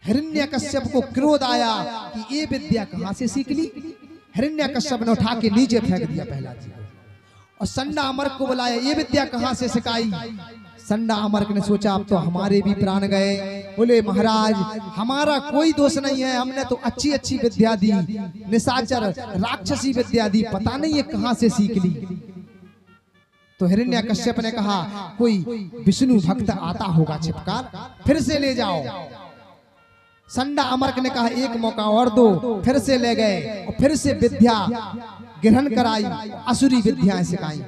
हिरण्यकश्यप को क्रोध आया कि ये विद्या कहां से सीख ली। हिरण्यकश्यप ने उठा के नीचे फेंक दिया प्रहलाद जी को और संडा अमरक को बुलाया, ये विद्या कहां से सिखाई। संडा अमरक ने सोचा अब तो हमारे भी प्राण गए। बोले महाराज हमारा कोई दोष नहीं है, हमने तो अच्छी अच्छी विद्या दी, निशाचर राक्षसी विद्या दी, पता नहीं ये कहां से सीख ली। तो हिरण्यकश्यप ने कहा कोई विष्णु भक्त आता होगा छिपकर, फिर से ले जाओ। संडा अमरक ने कहा एक मौका और दो, फिर से ले गए और फिर से विद्या ग्रहण कराई, असुरी विद्याएं सिखाई।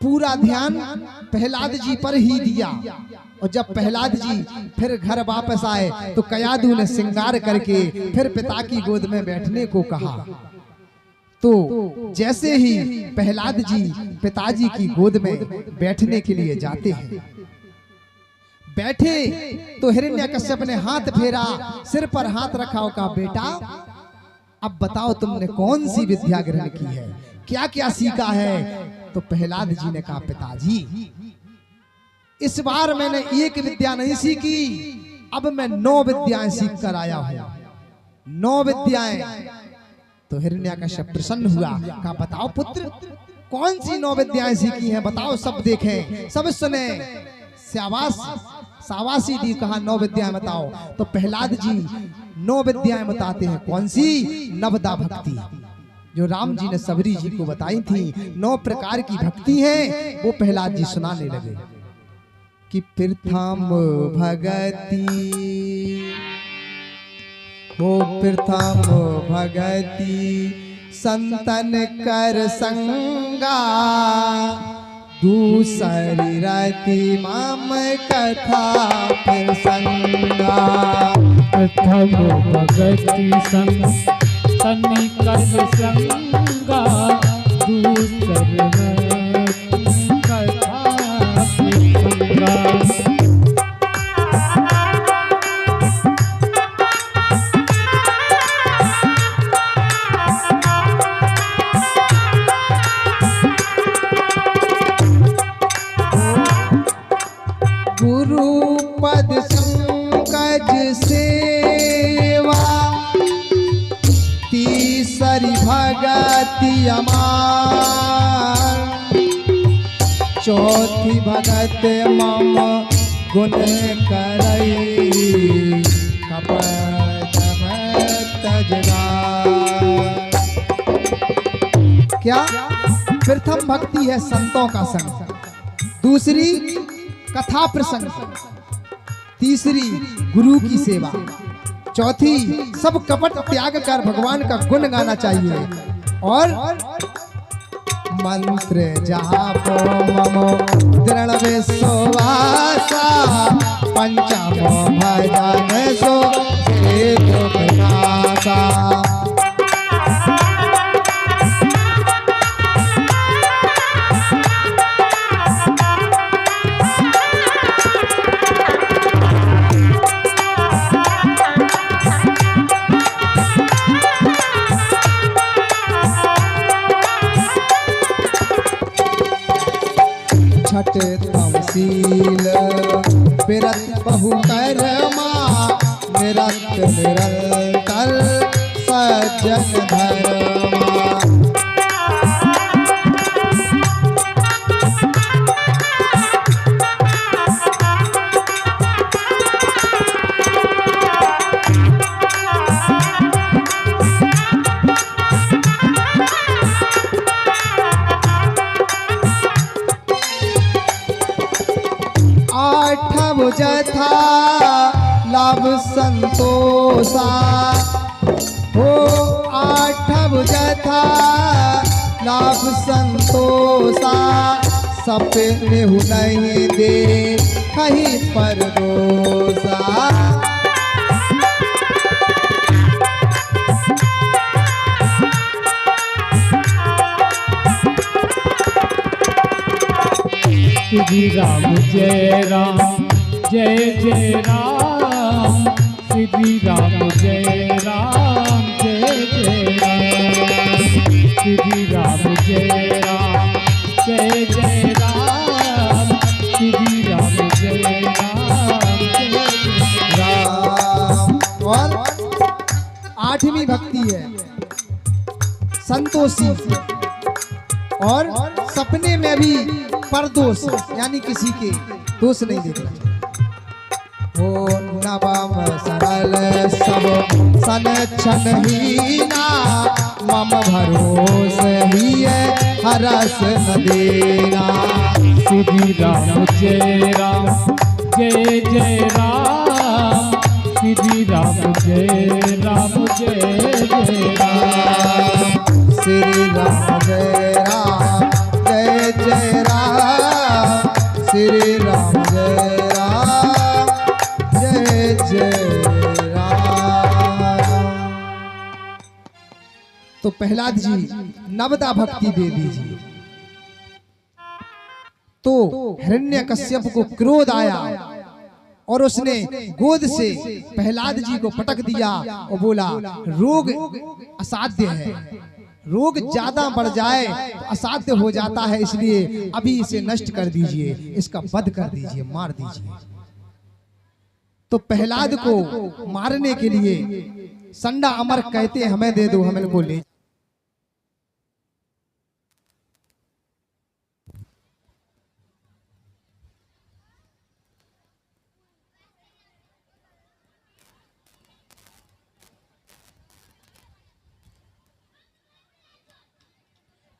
पूरा ध्यान प्रहलाद जी पर ही दिया और जब प्रहलाद जी फिर घर वापस आए तो कयाधु ने श्रृंगार करके फिर पिता की गोद में बैठने को कहा। तो जैसे ही प्रहलाद जी पिताजी की गोद में बैठने के लिए जाते हैं, बैठे तो हिरण्यकश्यप ने हाथ फेरा, सिर पर हाथ रखा और कहा बेटा अब बताओ तुमने कौन सी विद्या ग्रहण की है, क्या क्या सीखा है। तो प्रहलाद जी ने कहा पिताजी इस बार मैंने एक विद्या नहीं सीखी, अब मैं 9 विद्याएं सीख कर आया हूं, 9 विद्याएं। तो हिरण्यकश्यप प्रसन्न हुआ, कहा बताओ पुत्र कौन सी 9 विद्याएं सीखी हैं, बताओ सब देखें सब सुने। शाबाशी दी, कहा 9 विद्याएं बताओ। तो प्रहलाद जी 9 विद्याएं बताते हैं, कौन सी, नवदा भक्ति, जो राम जी ने सबरी जी को बताई थी। 9 प्रकार की भक्ति है, वो प्रहलाद जी सुनाने लगे कि प्रथम भगति हो, प्रथम भगति संतन कर संगा, दूसरी रति माम कथा प्रसंगा। प्रथम भगति संतन कर संगा, दूसरी रति कथा प्रसंगा। गुरुपद संकज सेवा, तीसरी भगति अमार, चौथी भगत मम गुण करई, कपट तजगार। क्या प्रथम भक्ति है संतों का संग, दूसरी कथा प्रसंग, तीसरी गुरु की सेवा, चौथी सब कपट त्याग कर भगवान का गुण गाना चाहिए, और मंत्र जापो ममो दृढ़ विश्वासा, पंचमो भजन सो हेतु प्रकाशा। छठ तमशील विरत बहु कर्मा, निरत निरंतर सज्जन धर्मा। आठव जथा लाभ संतोषा, हो आठव जथा लाभ संतोषा, सपने नहीं दे कहीं पर रोसा। श्री राम जय राम जय जय राम, श्री राम जय राम जय जय राम, श्री राम जय राम जय जय राम, श्री राम जय राम। संतोषी और सपने में भी परदोष, यानी किसी के दोष नहीं देखना चाहिए। ओ नवम सरल सब सन छन हीना, मम भरोस ही हरस न देना। श्री राम जय राम जय जय राम, श्री राम जय राम जय जय राम, श्री राम जय राम जय जय राम, श्री राम जय राम जय जय राम। तो प्रहलाद जी नवदा भक्ति दे दीजिए। तो हिरण्यकश्यप को क्रोध आया और उसने गोद से प्रहलाद जी को पटक दिया और बोला, रोग असाध्य है, रोग ज्यादा बढ़ जाए तो असाध्य हो जाता है, इसलिए अभी इसे नष्ट कर दीजिए, इसका वध कर दीजिए, मार दीजिए। तो प्रहलाद को मारने के लिए संडा अमर कहते, हमें दे दो, हमें को ले।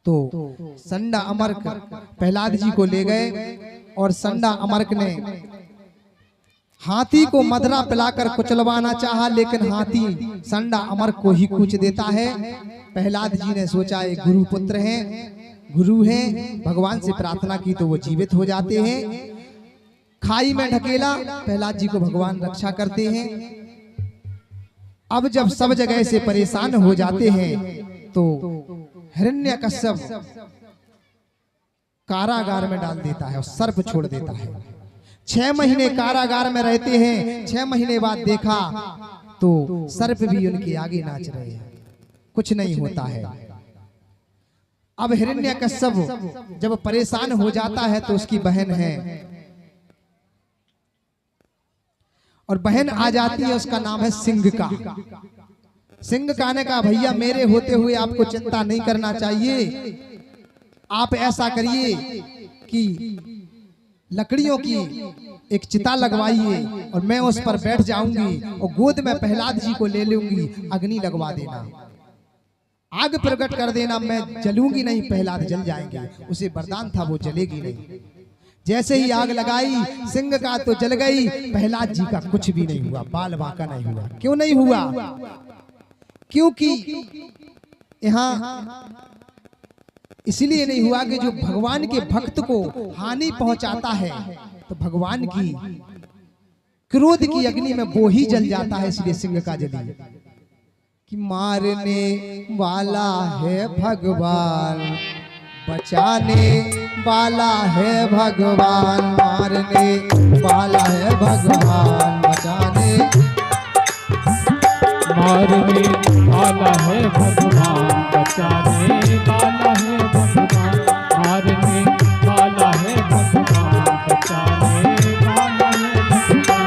तो संडा अमरक प्रहलाद जी को ले गए और संडा अमरक ने हाथी को मदरा पिलाकर कुचलवाना चाहा, लेकिन हाथी संडा अमरक को ही कूच देता है। प्रहलाद जी ने सोचा एक गुरु पुत्र हैं, गुरु हैं, भगवान से प्रार्थना की तो वो जीवित हो जाते हैं। खाई में ढकेला, प्रहलाद जी को भगवान रक्षा करते हैं। अब जब सब जगह से परेशान हो जाते हैं तो हिरण्यकश्यप कारागार में डाल देता है और सर्प छोड़ देता है। 6 महीने कारागार में रहते हैं। 6 महीने बाद देखा तो सर्प भी उनके आगे नाच रहे हैं, कुछ नहीं होता है। अब हिरण्यकश्यप जब परेशान हो जाता है तो उसकी बहन है और बहन आ जाती है, उसका नाम है सिंघका। सिंघका ने कहा, भैया मेरे होते हुए आपको चिंता नहीं करना चाहिए, आप ऐसा करिए कि लकड़ियों की एक चिता लगवाइए और मैं उस पर बैठ जाऊंगी और गोद में प्रहलाद जी को ले लूंगी, अग्नि लगवा देना, आग प्रकट कर देना, मैं जलूंगी नहीं, प्रहलाद जल जाएंगे। उसे वरदान था वो जलेगी नहीं। जैसे ही आग लगाई सिंघका तो जल गई, प्रहलाद जी का कुछ भी नहीं हुआ, बाल बांका नहीं हुआ। क्यों नहीं हुआ? क्योंकि यहाँ इसलिए नहीं हुआ कि जो भगवान के भक्त को हानि पहुंचाता है तो भगवान की क्रोध की अग्नि में वो ही जल जाता है, इसलिए सिंघका जली। कि मारने वाला है भगवान, बचाने वाला है भगवान, मारने वाला है भगवान, बचाने मारने वाला है भगवान, बचाने वाला है भगवान, मारने वाला है भगवान, बचाने वाला है भगवान।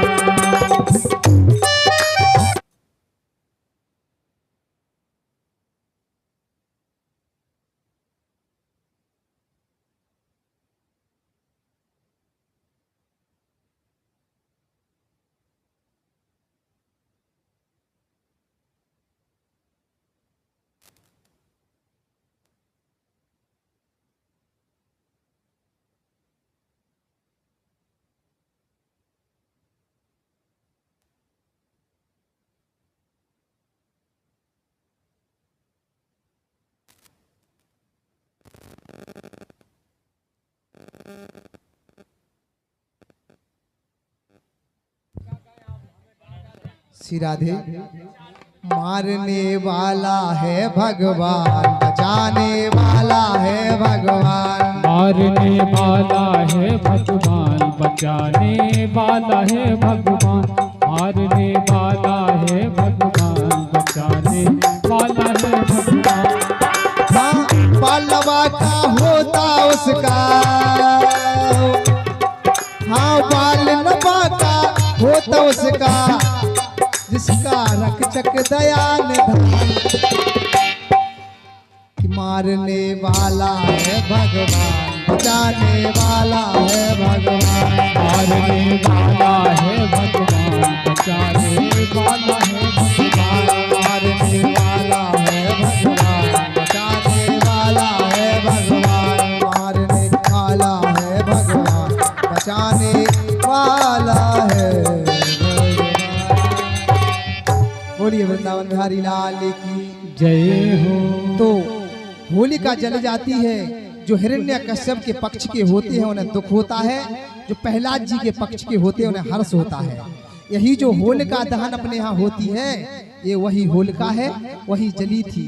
श्री राधे। मारने वाला है भगवान, बचाने वाला है भगवान, मारने वाला है भगवान, बचाने वाला है भगवान, मारने वाला है भगवान, बचाने वाला है भगवान। हाँ, बालवा का होता उसका, हाँ बाल नबा का होता उसका, जिसका रक्षक दयान धान। मारने वाला है भगवान, बचाने वाला है भगवान। मारने वाला है भगवान, बचाने वाला है भगवान। मारने वाला है भगवान, बचाने वाला है भगवान। मारने वाला है भगवान, बचाने वाला है भगवान। बोलिए वृंदावन बिहारी लाल की जय हो। तो होलिका जल जाती है, जो हिरण्यकश्यप के पक्ष के होते हैं उन्हें दुख होता है, जो प्रहलाद जी के पक्ष के होते हैं उन्हें हर्ष होता है। यही जो होलिका दहन अपने यहाँ होती है, ये वही होलिका है, वही जली थी।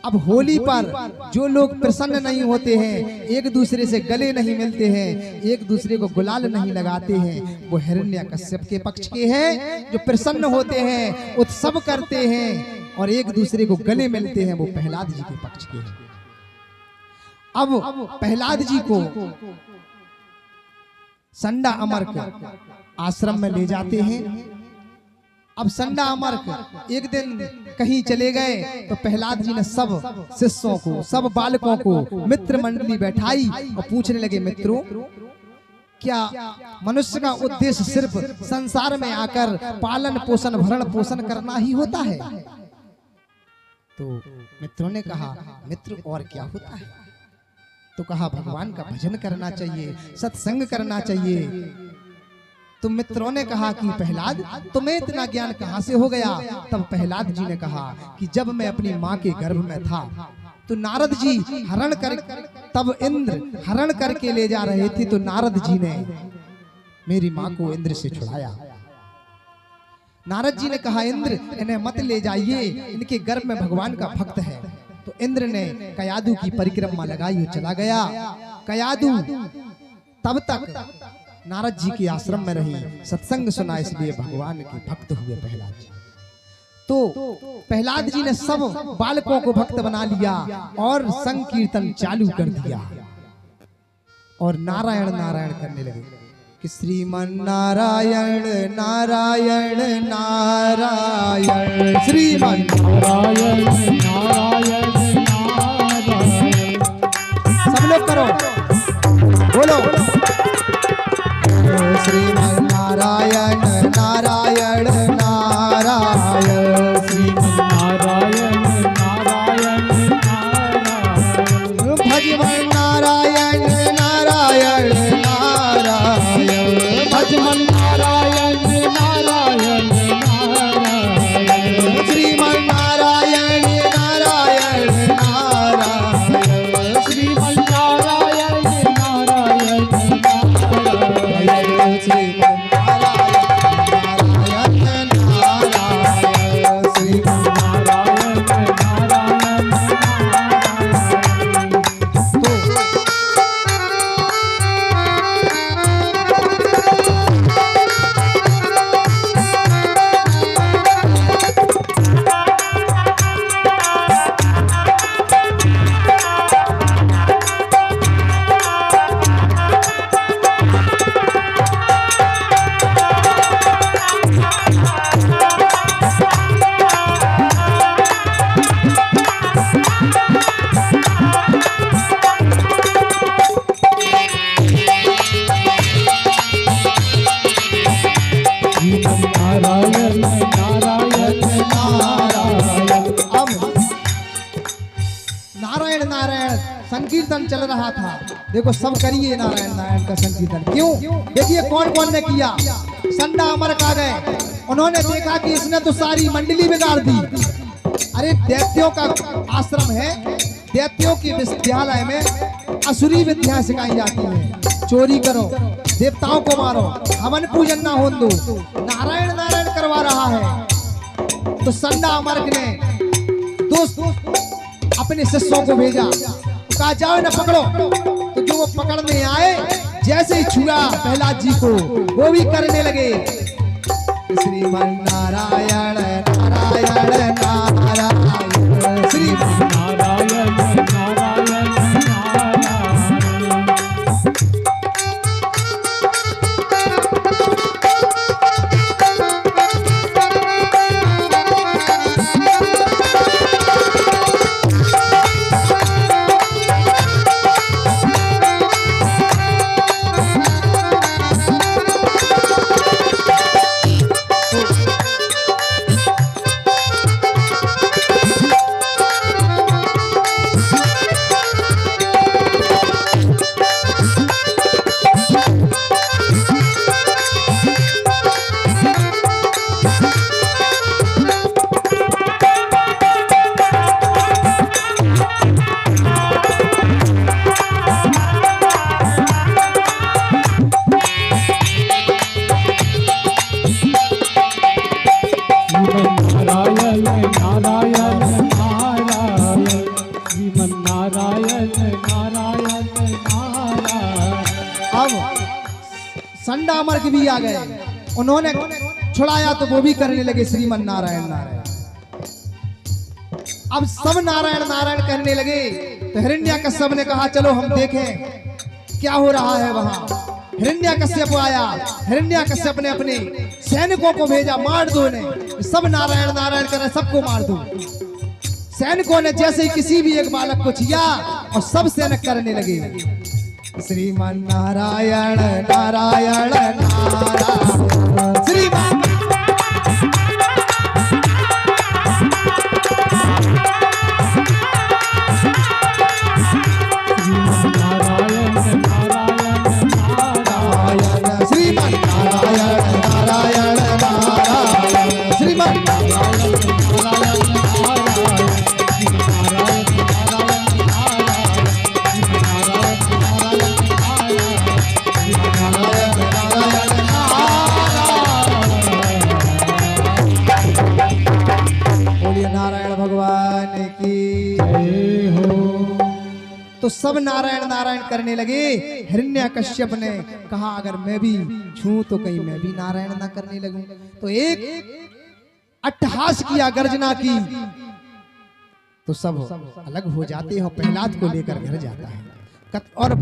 अब होली पर जो लोग प्रसन्न नहीं होते हैं, एक दूसरे से गले नहीं मिलते हैं, एक दूसरे को गुलाल नहीं लगाते हैं, वो हिरण्यकश्यप के पक्ष के हैं। जो प्रसन्न होते हैं, उत्सव करते हैं और एक दूसरे को गले मिलते हैं, वो प्रहलाद जी के पक्ष के हैं। अब प्रहलाद जी को संडा अमर्क आश्रम में ले जाते हैं। अब संडा अमर्क एक दिन कहीं चले गए तो प्रहलाद जी ने सब शिष्यों को, सब बालकों को मित्र मंडली बैठाई और पूछने लगे, मित्रों क्या मनुष्य का उद्देश्य सिर्फ संसार में आकर पालन पोषण भरण पोषण करना ही होता है? तो मित्रों ने कहा, मित्र और क्या होता है? तो कहा, भगवान का भजन करना चाहिए, सत्संग करना चाहिए। तो मित्रों ने कहा कि प्रहलाद, तुम्हें इतना ज्ञान कहां से हो गया? तब प्रहलाद जी ने कहा कि जब मैं अपनी माँ के गर्भ में था तो नारद जी हरण कर, तब इंद्र हरण करके ले जा रहे थे, तो नारद जी ने मेरी माँ को इंद्र से छुड़ाया। नारद जी ने कहा, इंद्र इन्हें मत ले जाइए, इनके गर्भ में भगवान का भक्त है। तो इंद्र ने कयादू की परिक्रमा लगाई और चला गया। कयादू तब तक नारद जी के आश्रम में रही, सत्संग सुना, इसलिए भगवान के भक्त हुए प्रहलाद जी। तो प्रहलाद जी ने सब बालकों को भक्त बना लिया और संकीर्तन चालू कर दिया और नारायण नारायण करने लगे कि श्रीमन नारायण नारायण नारायण, श्रीमन नारायण नारायण नारायण। सब लोग करो, बोलो श्रीमन नारायण नारायण नारायण, श्रीमन नारायण नारायण नारायण। भजमन नारायण नारायण नारायण, भजमन नारायण नारायण नारायण। श्रीमन नारायण नारायण नारायण, श्रीमन नारायण नारायण नारायण। श्रीमन नारायण नारायण, श्रीमन नारायण नारायण नारायण। नारायण नारायण नारायण। अब नारायण नारायण संकीर्तन चल रहा था। देखो सब करिए नारायण नारायण का संकीर्तन। क्यों? देखिए कौन कौन ने किया। संडा अमरक आ गए, उन्होंने देखा कि इसने तो सारी मंडली बिगाड़ दी। अरे दैत्यों का आश्रम है, दैत्यों के विद्यालय में असुरी विद्या सिखाई जाती है। चोरी करो, देवताओं को मारो, हवन पूजन ना हो दो, नारायण नारायण करवा रहा है। तो संडा अमरक ने दोस्त अपने शिष्यों को भेजा, कहा जाओ ना पकड़ो। तो जो वो पकड़ने आए, जैसे ही छुआ प्रहलाद जी को, वो भी करने लगे श्रीमन नारायण नारायण नारायण, श्रीमन नारायण नारायण नारायण। चंडा मर्ग भी आ गए, उन्होंने छुड़ाया तो वो भी करने लगे श्रीमन नारायण नारायण। अब सब नारायण नारायण करने लगे तो हिरण्यकश्यप ने कहा चलो हम देखें क्या हो रहा है वहां। हिरण्यकश्यप आया, हिरण्यकश्यप ने अपने सैनिकों को भेजा, मार दो इन्हें, सब नारायण नारायण कर रहे, सबको मार दो। सैनिकों ने जैसे ही किसी भी एक बालक को छिया और सब सैनिक करने लगे श्रीमन नारायण नारायण नारायण श्रीमन तो सब नारायण नारायण करने लगे। हिरण्यकश्यप ने कहा अगर मैं भी छूं तो कहीं मैं भी नारायण ना करने लगूं। तो एक अट्टहास किया, गर्जना की, तो सब अलग हो जाते हैं और प्रहलाद को लेकर घर जाता है और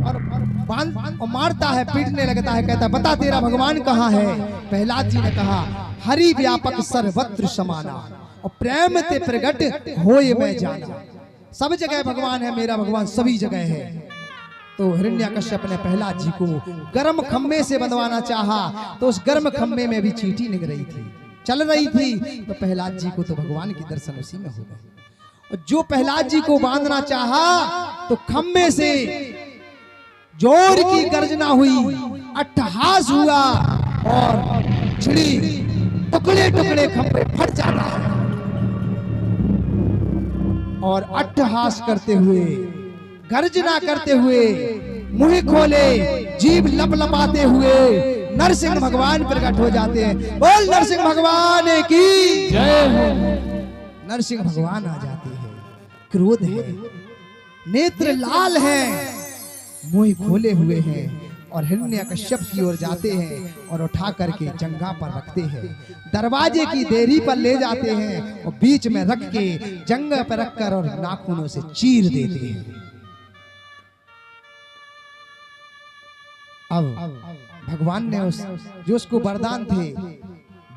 मारता है, पीटने लगता है, कहता है बता तेरा भगवान कहाँ है। प्रहलाद जी ने कहा हरि व्यापक सर्वत्र समाना और प्रेम ते प्रगट होए मैं जाना। सब जगह भगवान है, मेरा भगवान सभी जगह है। तो हिरण्यकश्यप ने प्रहलाद जी को गर्म खम्भे से बंधवाना चाहा, तो उस गर्म खम्भे में भी चींटी निकल रही थी, चल रही थी। तो प्रहलाद जी को तो भगवान की दर्शन उसी में हो गए। और जो प्रहलाद जी को बांधना चाहा तो खम्भे से जोर की गर्जना हुई, अट्टहास हुआ और छिड़ी, टुकड़े टुकड़े खम्भे फट जाता है। और अट्टहास करते हुए, गर्जना करते हुए, मुंह खोले, जीभ लपलपाते हुए नरसिंह भगवान प्रकट हो जाते हैं। बोल नरसिंह भगवान की जय हो। नरसिंह भगवान आ जाते हैं, क्रोध है, नेत्र लाल हैं, मुंह खोले हुए हैं और हिरण्यकश्यप की ओर जाते हैं और उठा करके जंघा पर रखते हैं, दरवाजे की देरी पर ले जाते हैं और बीच में रख के जंघा पर रखकर और नाखूनों से चीर देते हैं। अब भगवान ने जो उसको वरदान थे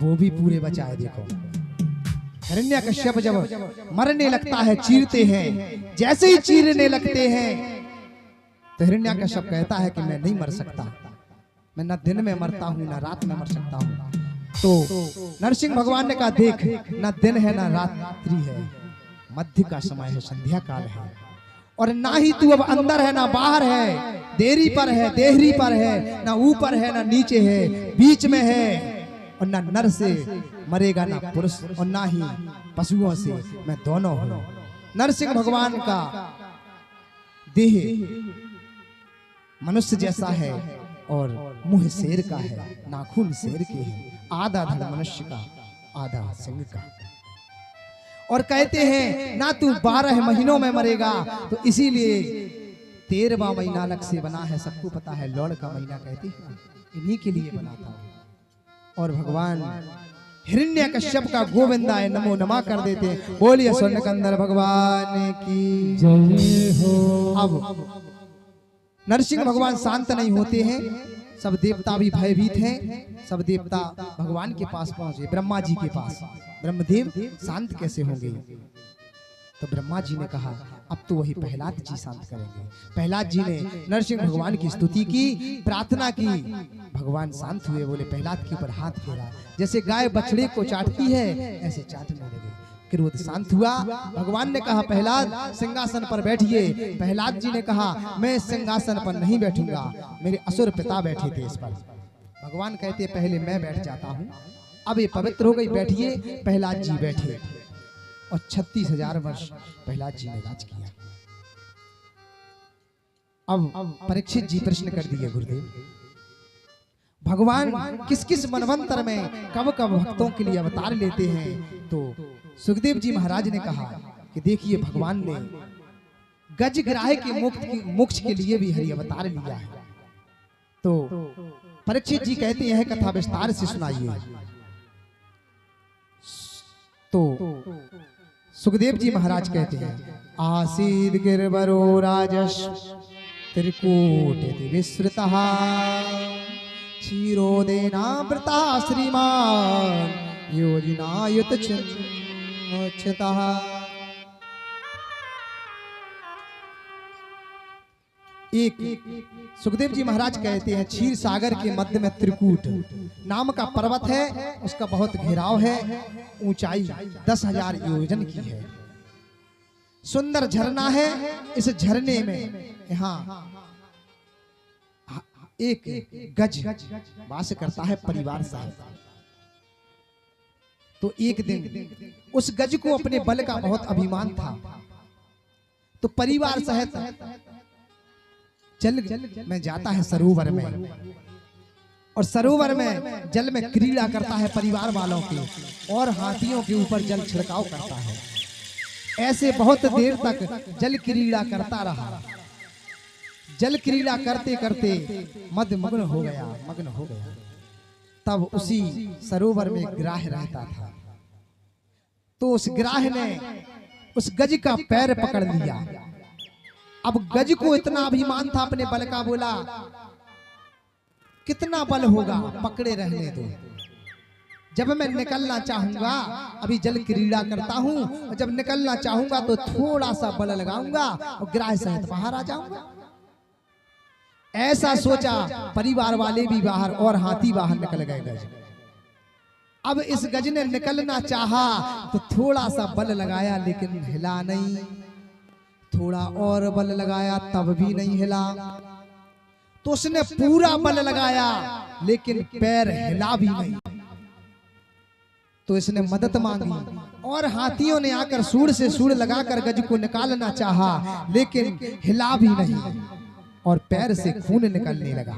वो भी पूरे बचाए। देखो हिरण्यकश्यप जब मरने लगता है, चीरते हैं, जैसे ही चीरने लगते हैं तो हिरण्यकश्यप कहता है कि मैं नहीं मर सकता, मैं न दिन में मरता हूं न रात में मर सकता हूं। तो नरसिंह भगवान ने कहा देख, न दिन है न रात्रि है, मध्य का समय है, संध्या काल है, और ना ही तू अब अंदर है ना बाहर है, देरी पर है, देहरी पर है, ना ऊपर है ना नीचे है, बीच में है। और ना नर से मरेगा ना पुरुष और ना ही पशुओं से, मैं दोनों हूं। नरसिंह भगवान का देह मनुष्य जैसा है और मुंह शेर का है, नाखून शेर के हैं, आधा धड़ मनुष्य का, आधा सिंह का। और कहते हैं ना तू 12 महीनों में मरेगा, तो इसीलिए 13वां महीना अलग से बना है। सबको पता है लौड़ का महीना कहते हैं, इन्हीं के लिए बना था। और भगवान हिरण्यकश्यप का गोविंदाय नमो नमः कर देते हैं। बोलिए स्वर्णकंदर भगवान की जय हो। अब नरसिंह भगवान शांत नहीं होते हैं, सब देवता भी भयभीत हैं। सब देवता भगवान के पास पहुंचे, ब्रह्मा जी के पास। ब्रह्मदेव शांत कैसे होंगे? तो ब्रह्मा जी ने कहा अब तो वही प्रहलाद जी शांत करेंगे। प्रहलाद जी ने नरसिंह भगवान की स्तुति की, प्रार्थना की, भगवान शांत हुए। बोले प्रहलाद के ऊपर हाथ फेरा, जैसे गाय बछड़े को चाटती है ऐसे चाटने लगे। क्रोध शांत हुआ। भगवान ने कहा प्रहलाद सिंहासन पर बैठिए। प्रहलाद जी ने कहा मैं सिंहासन पर नहीं बैठूंगा, मेरे असुर पिता बैठे थे इस पर। भगवान कहते पहले मैं बैठ जाता हूँ, अब ये पवित्र हो गई, बैठिए। प्रहलाद जी बैठे और 36,000 वर्ष प्रहलाद जी ने राज किया। अब परीक्षित जी प्रश्न कर दिए गुरुदेव, भगवान किस किस मनवंतर में कब कब भक्तों के लिए अवतार लेते हैं? तो सुखदेव जी महाराज ने कहा कि देखिए भगवान ने गजग्राह के मोक्ष के लिए भी हरि अवतार लिया है। तो परीक्षित जी कहते हैं कथा विस्तार से सुनाइए। तो सुखदेव जी महाराज कहते हैं आसीद गिरवरो राजस त्रिकूट विस्तृतः क्षीरोदेनावृता श्रीमान योजनायुत चिन्मुच्यतः। एक सुखदेव जी महाराज कहते हैं क्षीर सागर के मध्य में त्रिकूट नाम का पर्वत है, उसका बहुत घेराव है, ऊंचाई 10,000 योजन की है। सुंदर झरना है, इस झरने में यहाँ एक गज वास करता है परिवार सहित। तो एक दिन उस गज को अपने बल का बहुत अभिमान था, तो परिवार सहित जल में जाता है सरोवर में, और सरोवर में जल में क्रीड़ा करता है परिवार वालों के, और हाथियों के ऊपर जल छिड़काव करता है। ऐसे बहुत देर तक जल क्रीड़ा करता रहा। जल क्रीड़ा करते करते मग्न हो गया। तब उसी सरोवर में ग्राह रहता था, तो उस ग्राह ने उस गज का पैर पकड़ लिया। अब गज को इतना अभिमान था अपने बल का, बोला कितना बल होगा, पकड़े रहने दो, जब मैं निकलना चाहूंगा, अभी जल क्रीड़ा करता हूं, और जब निकलना चाहूंगा तो थोड़ा सा बल लगाऊंगा और ग्राह सहित बाहर आ जाऊंगा। ऐसा सोचा, परिवार वाले भी बाहर और हाथी बाहर निकल गए गज। अब इस गज ने निकलना चाहा तो थोड़ा सा बल लगाया, लेकिन हिला नहीं। थोड़ा और बल लगाया, तब भी नहीं हिला। तो उसने पूरा बल लगाया, लेकिन पैर हिला भी नहीं। तो इसने मदद मांगी, और हाथियों ने आकर सूंड से सूंड लगाकर गज को निकालना चाहा, लेकिन हिला भी नहीं, और पैर से खून निकलने लगा।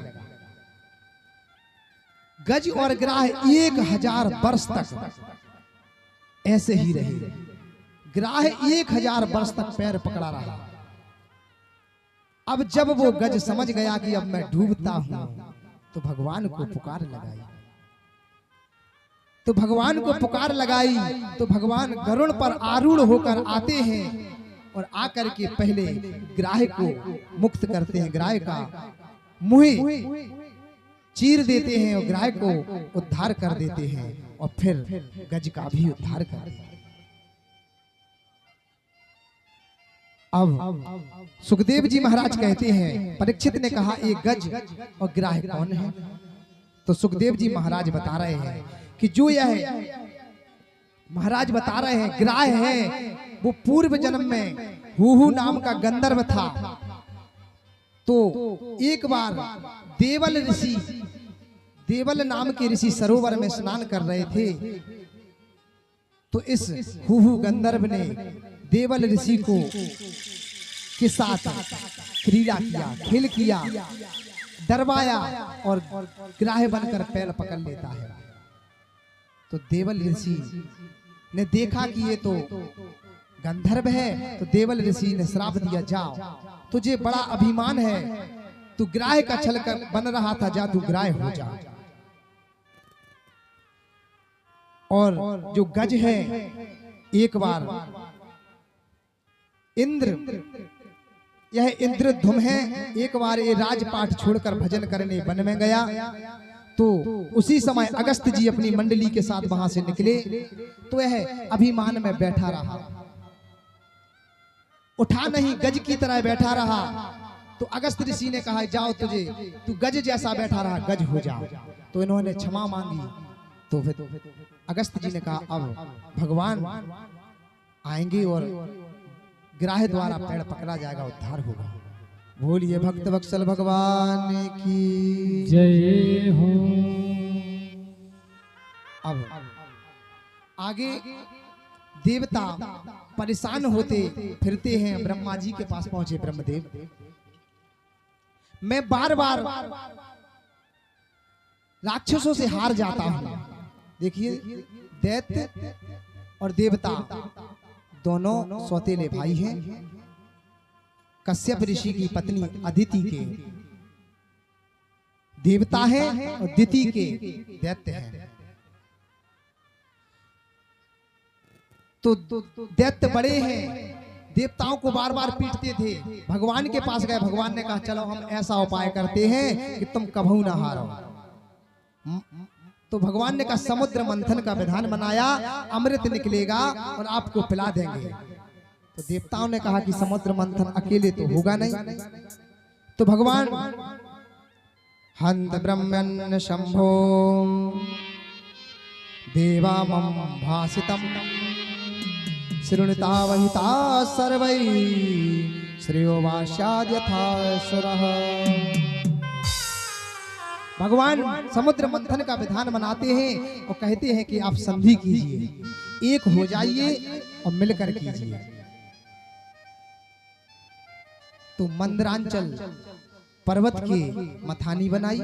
गज और ग्राह 1000 वर्ष तक ऐसे ही रहे। ग्राह 1000 वर्ष तक पैर पकड़ा रहा। अब जब वो गज समझ गया कि अब मैं डूबता हूं, तो भगवान को पुकार लगाई। तो भगवान गरुड़ पर आरूढ़ होकर आते हैं, और आकर के पहले ग्राह को मुक्त करते हैं, ग्राह का मुंह चीर देते हैं और ग्राह को उद्धार कर देते हैं, और फिर गज का भी उद्धार कर देते हैं। अब सुखदेव जी महाराज कहते हैं, परीक्षित ने कहा ये गज और ग्राह कौन है? तो सुखदेव जी महाराज बता रहे हैं कि जो यह महाराज बता रहे हैं ग्राह है, वो पूर्व जन्म में हुहु नाम का गंधर्व था। तो एक बार देवल नाम के ऋषि सरोवर में स्नान कर रहे थे, तो इस हुहु गंधर्व ने देवल ऋषि को के साथ क्रीड़ा किया, खेल किया, डरवाया, और ग्राह बनकर पैर पकड़ लेता है। तो देवल ऋषि ने देखा कि ये तो गंधर्व है, तो देवल ऋषि ने श्राप दिया, जाओ तुझे बड़ा अभिमान है, तू ग्राह का छल कर बन रहा था, जा तू ग्राह हो जा। और जो गज है, एक बार यह इंद्रधुम है, एक बार ये राजपाट छोड़कर भजन करने वन में गया। तो उसी समय अगस्त जी अपनी मंडली के साथ वहां से निकले, तो यह अभिमान में बैठा रहा, उठा नहीं, गज की तरह बैठा रहा। तो अगस्त ऋषि ने कहा, जाओ तू गज जैसा बैठा रहा, गज हो जाओ। तो इन्होंने क्षमा मांगी। तो फिर अगस्त जी ने कहा, अब भगवान आएंगे और ग्राह द्वारा पेड़ पकड़ा जाएगा, उद्धार होगा। बोलिए भक्त वत्सल भगवान की जय हो। अब आगे देवता परेशान होते फिरते हैं, ब्रह्मा जी के पास पहुंचे। ब्रह्मदेव, मैं बार बार राक्षसों से हार जाता हूं। देखिए, दैत्य और देवता दोनों सौतेले भाई हैं। कश्यप ऋषि की पत्नी अदिति के देवता हैं और दिति के दैत्य हैं। तो दैत्य बड़े हैं, देवताओं को बार बार पीटते थे। भगवान के पास गए, भगवान ने कहा चलो हम ऐसा उपाय करते हैं कि तुम कभू ना हारो। तो भगवान ने कहा समुद्र मंथन का विधान बनाया, अमृत निकलेगा और आपको पिला देंगे। तो देवताओं ने कहा कि समुद्र मंथन अकेले तो होगा नहीं। तो भगवान हंत ब्रह्मण्य शंभो देवामं भासितम शृणुता वहिता सर्वै श्रेयो वास्याद् यथा सुरः। भगवान समुद्र मंथन का विधान बनाते हैं और कहते हैं कि आप संधि कीजिए, एक हो जाइए और मिलकर कीजिए। तो मंदरांचल पर्वत के मथानी बनाई,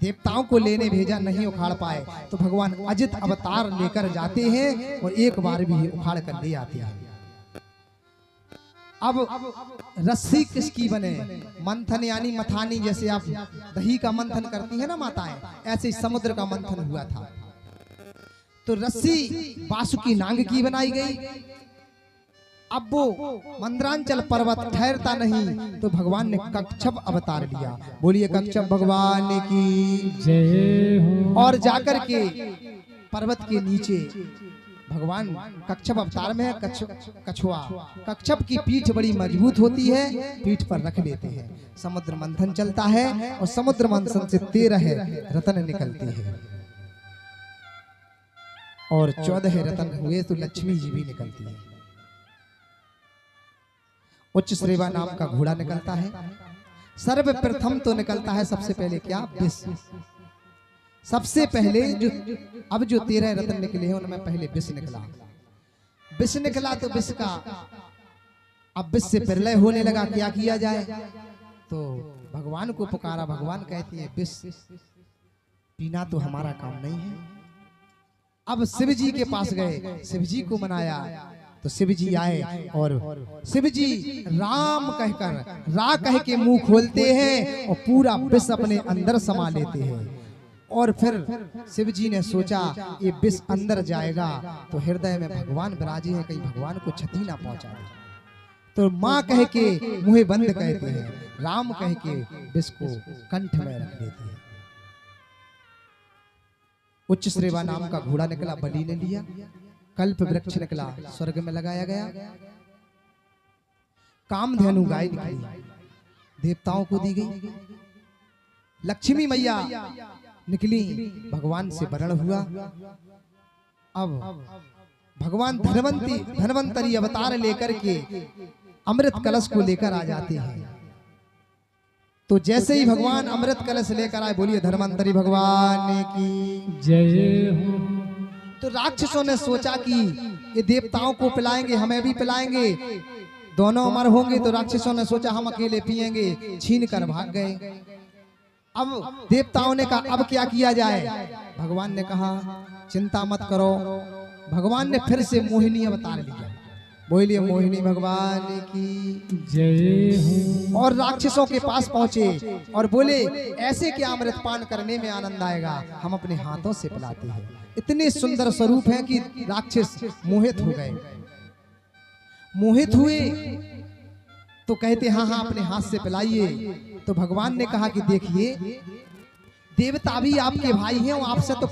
देवताओं को लेने भेजा, नहीं उखाड़ पाए। तो भगवान अजित अवतार लेकर जाते हैं और एक बार भी उखाड़ कर ले आते हैं। अब रस्सी किसकी बने? मंथन यानी मथानी, जैसे आप दही का मंथन करती है ना माताएं, ऐसे ही समुद्र का मंथन हुआ था। तो रस्सी बासुकी नाग की बनाई गई। अब वो मंदरांचल पर्वत ठहरता नहीं, तो भगवान ने कच्छप अवतार लिया। बोलिए कच्छप भगवान की जय हो। और जाकर के पर्वत के नीचे भगवान कच्छप अवतार में कछुआ, कच्छप की पीठ बड़ी मजबूत होती है, पीठ पर रख लेते हैं। समुद्र मंथन चलता है और समुद्र मंथन से 13 रत्न निकलते हैं और 14 रत्न हुए तो लक्ष्मी जी भी निकलती है। उच्च श्रेवा नाम का घोड़ा निकलता है। सर्वप्रथम तो निकलता है सबसे पहले क्या? विष। सबसे पहले जो अब जो 13 रत्न निकले हैं उनमें पहले विष निकला। विष निकला तो विष का अब विष से प्रलय होने लगा। क्या किया जाए? तो भगवान को पुकारा। भगवान कहती है विष पीना तो हमारा काम नहीं है। अब शिव जी के पास गए, शिव जी को मनाया। तो शिव जी आए और शिव जी राम कहकर रा कह के मुंह खोलते हैं और पूरा विष अपने अंदर समा लेते हैं। और फिर शिव जी ने सोचा ये विष अंदर जाएगा तो हृदय में भगवान विराजे हैं, कहीं भगवान को क्षति ना पहुंचा दे। तो माँ कह के मुंह बंद कहते हैं, राम कह के विष को कंठ में रख देते हैं। उच्च श्रेवा नाम का घोड़ा निकला, बलि ने लिया। कल्प वृक्ष निकला, स्वर्ग में लगाया गया। कामधेनु गाय निकली, देवताओं को दी गई। लक्ष्मी मैया निकली, भगवान से वरण हुआ। अब भगवान धनवंतरी अवतार लेकर के अमृत कलश को लेकर आ जाते हैं। तो जैसे ही भगवान अमृत कलश लेकर आए, बोलिए धनवंतरी भगवान की जय हो। तो राक्षसों ने सोचा कि ये देवताओं को पिलाएंगे, हमें भी पिलाएंगे, दोनों अमर होंगे। तो राक्षसों ने सोचा हम अकेले पिएंगे, छीन कर भाग गए। अब देवताओं ने कहा अब क्या किया जाए? भगवान ने कहा चिंता मत करो। भगवान ने फिर से मोहिनी अवतार लिया। बोलिए मोहिनी भगवान की जय हो। और राक्षसों के पास पहुंचे और बोले ऐसे क्या अमृत पान करने में आनंद आएगा, हम अपने हाथों से पिलाते हैं। इतने सुंदर स्वरूप है कि राक्षस मोहित हो गए। मोहित हुए तो कहते हाँ हाँ अपने हाथ से पिलाइए। तो भगवान ने कहा कि देखिए देवता भी आपके भाई हैं, आपसे तो